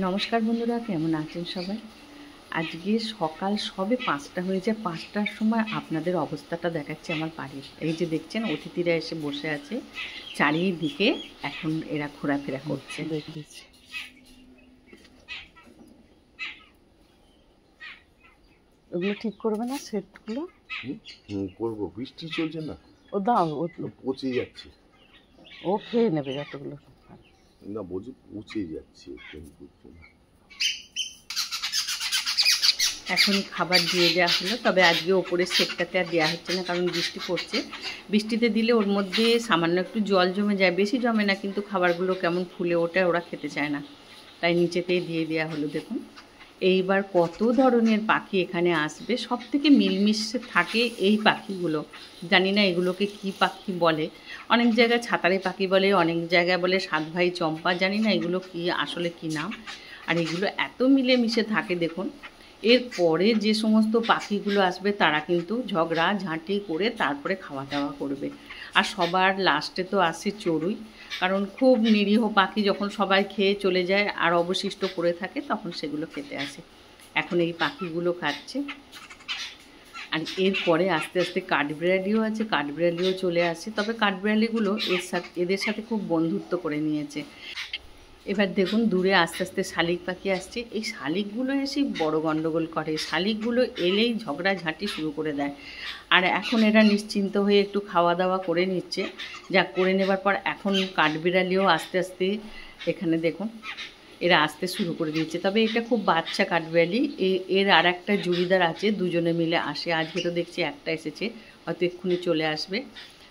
নমস্কার বন্ধুরা, কেমন আছেন সবাই? আজকে সকাল সবে 5টা হয়েছে। 5টার সময় আপনাদের অবস্থাটা দেখাচ্ছে আমার বাড়ির। এই যে দেখছেন অতিথিরা এসে বসে আছে চারিদিকে, এখন এরা ঘোরাফেরা করছে। দেখেছি ওগুলো ঠিক করবে না সেটগুলো? করবো, বৃষ্টি চলছে না, ও দাও, ও পচে যাচ্ছে। ও খেয়ে নেবে যতগুলো। না বলছি পচে যাচ্ছে, বুঝছো না। এখনই খাবার দিয়ে দেওয়া হলো, তবে আজকে ওপরের সেটটাতে আর দেওয়া হচ্ছে না, কারণ বৃষ্টি পড়ছে। বৃষ্টিতে দিলে ওর মধ্যে সামান্য একটু জল জমে যায়, বেশি জমে না, কিন্তু খাবারগুলো কেমন ফুলে ওঠে, ওরা খেতে চায় না, তাই নিচেতেই দিয়ে দেওয়া হলো। দেখুন এইবার কত ধরনের পাখি এখানে আসবে, সব থেকে মিলমিশে থাকে এই পাখিগুলো। জানি না এগুলোকে কি পাখি বলে, অনেক জায়গায় ছাতারে পাখি বলে, অনেক জায়গায় বলে সাত ভাই চম্পা, জানি না এগুলো কি আসলে কি নাম। আর এগুলো এত মিলেমিশে থাকে দেখুন। এরপরে যে সমস্ত পাখিগুলো আসবে তারা কিন্তু ঝগড়া ঝাঁটি করে তারপরে খাওয়া দাওয়া করবে। আর সবার লাস্টে তো আসে চড়ুই, কারণ খুব নিরীহ পাখি, যখন সবাই খেয়ে চলে যায় আর অবশিষ্ট পড়ে থাকে তখন সেগুলো খেতে আসে। এখন এই পাখিগুলো খাচ্ছে। আর এরপরে আস্তে আস্তে কাঠবিড়ালিও আছে, কাঠবিড়ালিও চলে আসে, তবে কাঠবিড়ালিগুলো এদের সাথে খুব বন্ধুত্ব করে নিয়েছে। এবার দেখুন দূরে আস্তে আস্তে শালিক পাখি আসছে। এই শালিকগুলো এসে বড় গণ্ডগোল করে, শালিকগুলো এলেই ঝগড়াঝাঁটি শুরু করে দেয়। আর এখন এরা নিশ্চিন্ত হয়ে একটু খাওয়া দাওয়া করে নিচ্ছে। যা করে নেবার পর এখন কাঠবিড়ালিও আস্তে আস্তে এখানে দেখুন এরা আসতে শুরু করে দিয়েছে। তবে এটা খুব বাচ্চা কাঠবিড়ালি, এর আর একটা জুড়িদার আছে, দুজনে মিলে আসে। আজকে তো দেখছি একটা এসেছে, হয়তো এক্ষুনি চলে আসবে।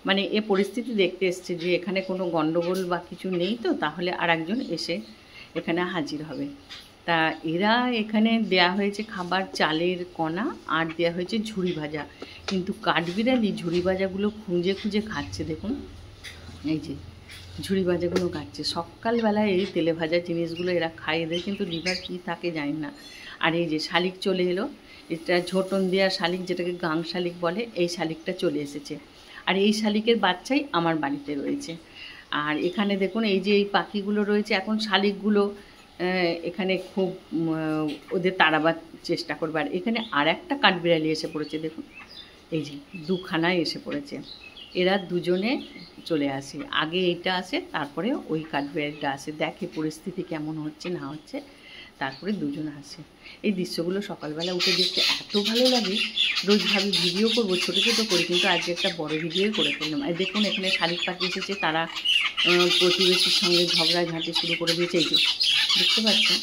মানে এ পরিস্থিতি দেখতে এসছে যে এখানে কোনো গণ্ডগোল বা কিছু নেই, তো তাহলে আর একজন এসে এখানে হাজির হবে। তা এরা এখানে দেয়া হয়েছে খাবার, চালের কণা, আর দেয়া হয়েছে ঝুড়ি ভাজা। কিন্তু কাঠবিড়ালি ঝুড়ি ভাজাগুলো খুঁজে খুঁজে খাচ্ছে। দেখুন এই যে ঝুড়ি ভাজাগুলো খাচ্ছে। সকালবেলায় এই তেলে ভাজা জিনিসগুলো এরা খায়, এদের কিন্তু লিভার কী থাকে জানি না। আর এই যে শালিক চলে এলো, এটা ঝোটন দেওয়া শালিক, যেটাকে গাং শালিক বলে, এই শালিকটা চলে এসেছে। আর এই শালিকের বাচ্চাই আমার বাড়িতে রয়েছে। আর এখানে দেখুন এই যে এই পাখিগুলো রয়েছে, এখন শালিকগুলো এখানে খুব ওদের তাড়াবার চেষ্টা করবে। আর এখানে আর একটা কাঠবিড়ালি এসে পড়েছে, দেখুন এই যে দুখানায় এসে পড়েছে। এরা দুজনে চলে আসে, আগে এইটা আসে তারপরে ওই কাঠবিড়ালিটা আসে, দেখে পরিস্থিতি কেমন হচ্ছে না হচ্ছে, তারপরে দুজন আসে। এই দৃশ্যগুলো সকালবেলা উঠে দেখতে এত ভালো লাগে। রোজ ভাবি ভিডিও করবো, ছোটো ছোটো করি, কিন্তু আজকে একটা বড় ভিডিও করে ফেললাম। আর দেখুন এখানে শালিক পাখি এসেছে, তারা প্রতিবেশীর সঙ্গে ঝগড়াঝাঁটি শুরু করে দিয়েছে। এই যে দেখতে পাচ্ছেন